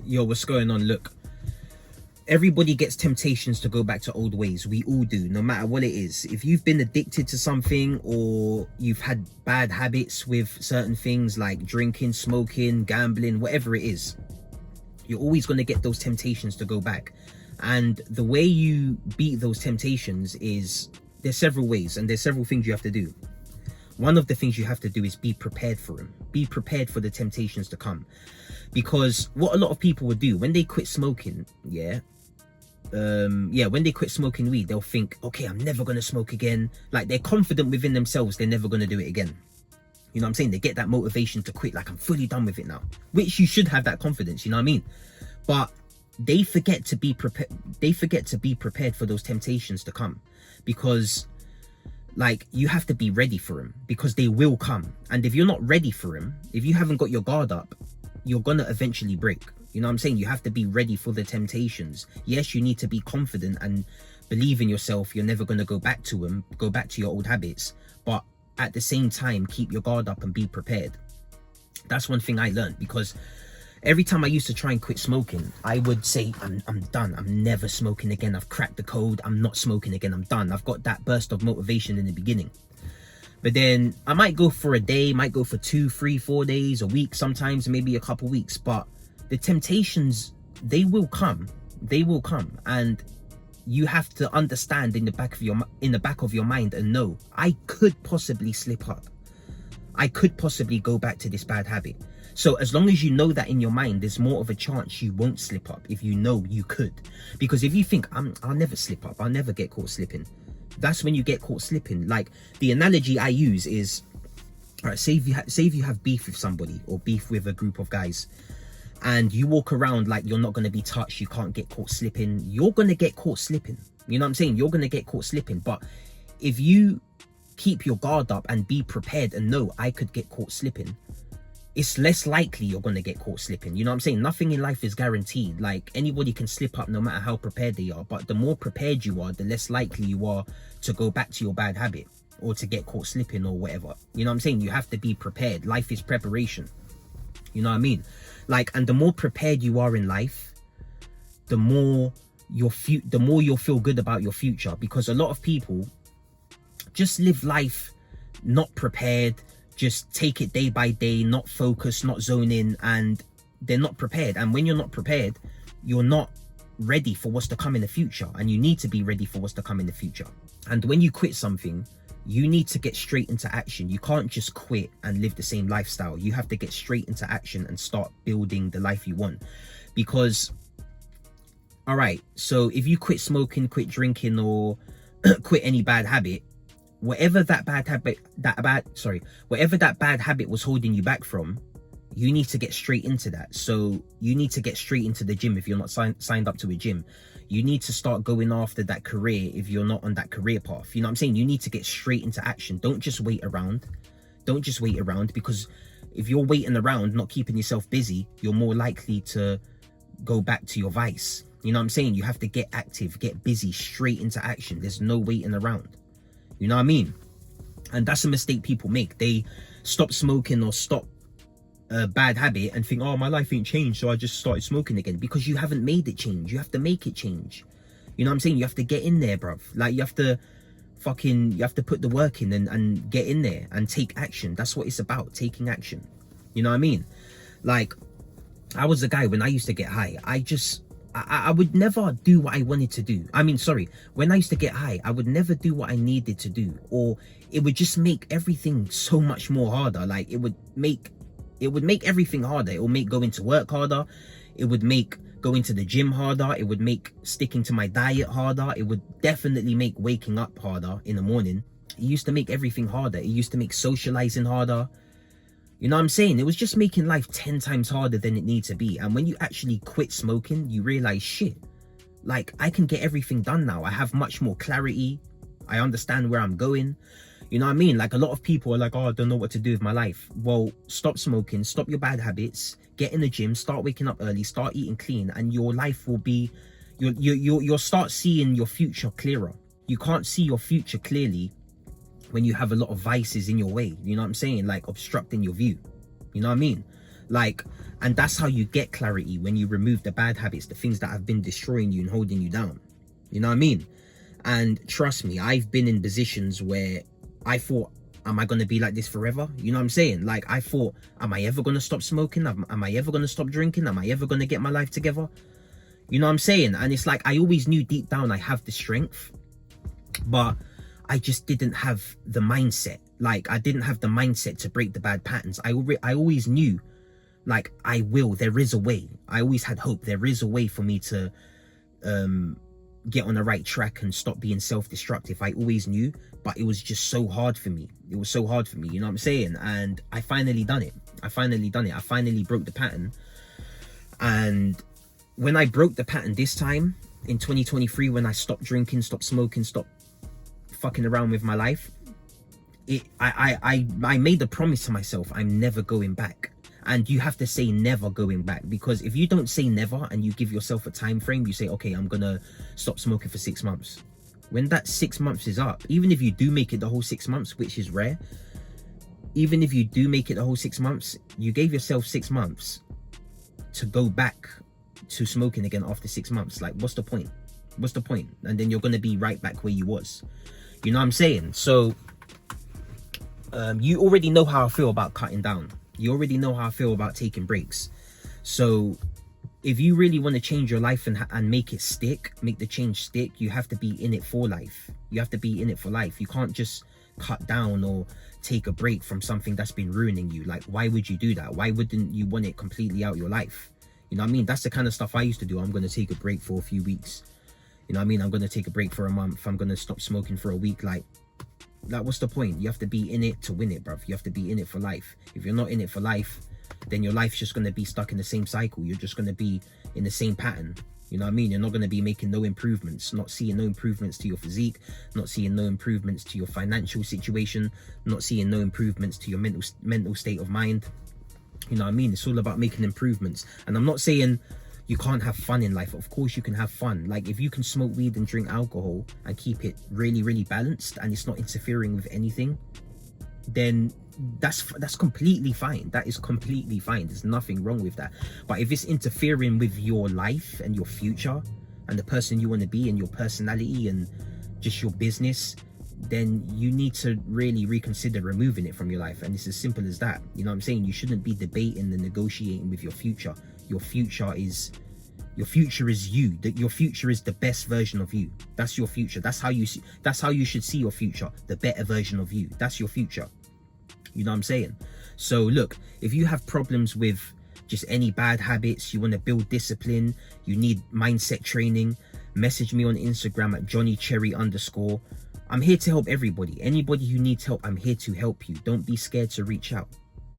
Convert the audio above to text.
Yo, what's going on? Look, everybody gets temptations to go back to old ways. We all do, no matter what it is. If you've been addicted to something, or you've had bad habits with certain things like drinking, smoking, gambling, whatever it is, you're always going to get those temptations to go back. And the way you beat those temptations is, there's several ways, and there's several things you have to do. One of the things you have to do is be prepared for them. Be prepared for the temptations to come. Because what a lot of people would do when they quit smoking, when they quit smoking weed, they'll think, okay, I'm never going to smoke again. Like, they're confident within themselves they're never going to do it again. You know what I'm saying? They get that motivation to quit, like, I'm fully done with it now. Which you should have that confidence, you know what I mean? But they forget to be prepared. They forget to be prepared for those temptations to come. Because, like, you have to be ready for them, because they will come. And if you're not ready for them, if you haven't got your guard up, you're gonna eventually break. You know what I'm saying? You have to be ready for the temptations. Yes, you need to be confident and believe in yourself. You're never gonna go back to them, go back to your old habits. But at the same time, keep your guard up and be prepared. That's one thing I learned, because every time I used to try and quit smoking, I would say, I'm done. I'm never smoking again. I've cracked the code. I'm not smoking again. I'm done. I've got that burst of motivation in the beginning. But then I might go for a day, might go for 2, 3, 4 days, a week, sometimes maybe a couple weeks. But the temptations, they will come. They will come. And you have to understand in the back of your mind and know, I could possibly slip up. I could possibly go back to this bad habit. So as long as you know that in your mind, there's more of a chance you won't slip up if you know you could. Because if you think, I'll never slip up, I'll never get caught slipping, that's when you get caught slipping. Like, the analogy I use is, all right, say if you have beef with somebody, or beef with a group of guys, and you walk around like you're not going to be touched, you can't get caught slipping, you're going to get caught slipping. You know what I'm saying? You're going to get caught slipping. But if you keep your guard up and be prepared and know, I could get caught slipping, it's less likely you're going to get caught slipping. You know what I'm saying? Nothing in life is guaranteed. Like, anybody can slip up no matter how prepared they are. But the more prepared you are, the less likely you are to go back to your bad habit or to get caught slipping or whatever. You know what I'm saying? You have to be prepared. Life is preparation. You know what I mean? Like, and the more prepared you are in life, the more you'll feel good about your future. Because a lot of people just live life not prepared, just take it day by day, not focus, not zone in, and they're not prepared. And when you're not prepared, you're not ready for what's to come in the future. And you need to be ready for what's to come in the future. And when you quit something, you need to get straight into action. You can't just quit and live the same lifestyle. You have to get straight into action and start building the life you want. Because, all right, so if you quit smoking, quit drinking, or quit any bad habit, whatever that bad habit was holding you back from, you need to get straight into that. So you need to get straight into the gym if you're not signed up to a gym. You need to start going after that career if you're not on that career path. You know what I'm saying? You need to get straight into action. Don't just wait around. Don't just wait around, because if you're waiting around, not keeping yourself busy, you're more likely to go back to your vice. You know what I'm saying? You have to get active, get busy, straight into action. There's no waiting around. You know what I mean? And that's a mistake people make. They stop smoking or stop a bad habit and think, oh, my life ain't changed, so I just started smoking again. Because you haven't made it change. You have to make it change. You know what I'm saying? You have to get in there, bruv. Like, you have to put the work in and get in there and take action. That's what it's about, taking action. You know what I mean? Like, I was a guy, when I used to get high, I would never do what I wanted to do. When I used to get high, I would never do what I needed to do, or it would just make everything so much more harder. Like, it would make everything harder. It will make going to work harder. It would make going to the gym harder. It would make sticking to my diet harder. It would definitely make waking up harder in the morning. It used to make everything harder. It used to make socializing harder. You know what I'm saying? It was just making life 10 times harder than it needs to be. And when you actually quit smoking, you realize, shit, like, I can get everything done now. I have much more clarity. I understand where I'm going. You know what I mean? Like, a lot of people are like, oh, I don't know what to do with my life. Well, stop smoking, stop your bad habits, get in the gym, start waking up early, start eating clean, and your life will be, you'll start seeing your future clearer. You can't see your future clearly when you have a lot of vices in your way. You know what I'm saying? Like, obstructing your view. You know what I mean? Like, and that's how you get clarity, when you remove the bad habits, the things that have been destroying you and holding you down. You know what I mean? And trust me, I've been in positions where I thought, am I going to be like this forever? You know what I'm saying? Like, I thought, am I ever going to stop smoking? Am I ever going to stop drinking? Am I ever going to get my life together? You know what I'm saying? And it's like, I always knew deep down I have the strength, but I just didn't have the mindset. Like, I didn't have the mindset to break the bad patterns. I always knew, like, there is a way. I always had hope. There is a way for me to get on the right track and stop being self-destructive. I always knew, but it was just so hard for me. It was so hard for me, you know what I'm saying? And I finally done it. I finally broke the pattern. And when I broke the pattern this time in 2023, when I stopped drinking, stopped smoking, stopped fucking around with my life, I made a promise to myself, I'm never going back. And you have to say never going back, because if you don't say never and you give yourself a time frame, you say, okay, I'm gonna stop smoking for 6 months. When that 6 months is up, even if you do make it the whole 6 months, which is rare, even if you do make it the whole 6 months, you gave yourself 6 months to go back to smoking again after 6 months. Like, what's the point? What's the point? And then you're gonna be right back where you was. You know what I'm saying? So you already know how I feel about cutting down. You already know how I feel about taking breaks. So if you really want to change your life and make it stick, make the change stick, you have to be in it for life. You have to be in it for life. You can't just cut down or take a break from something that's been ruining you. Like, why would you do that? Why wouldn't you want it completely out of your life? You know what I mean? That's the kind of stuff I used to do. I'm going to take a break for a few weeks. You know what I mean? I'm going to take a break for a month. I'm going to stop smoking for a week. Like, what's the point? You have to be in it to win it, bruv. You have to be in it for life. If you're not in it for life, then your life's just going to be stuck in the same cycle. You're just going to be in the same pattern. You know what I mean? You're not going to be making no improvements, not seeing no improvements to your physique, not seeing no improvements to your financial situation, not seeing no improvements to your mental state of mind. You know what I mean? It's all about making improvements. And I'm not saying you can't have fun in life. Of course you can have fun. Like, if you can smoke weed and drink alcohol and keep it really, really balanced and it's not interfering with anything, then that's completely fine. That is completely fine. There's nothing wrong with that. But if it's interfering with your life and your future and the person you want to be and your personality and just your business, then you need to really reconsider removing it from your life. And it's as simple as that. You know what I'm saying? You shouldn't be debating and negotiating with your future. Your future is you. Your future is the best version of you. That's your future. That's how you should see your future. The better version of you. That's your future. You know what I'm saying? So look, if you have problems with just any bad habits, you want to build discipline, you need mindset training, message me on Instagram at johnnycherry_. I'm here to help everybody. Anybody who needs help, I'm here to help you. Don't be scared to reach out.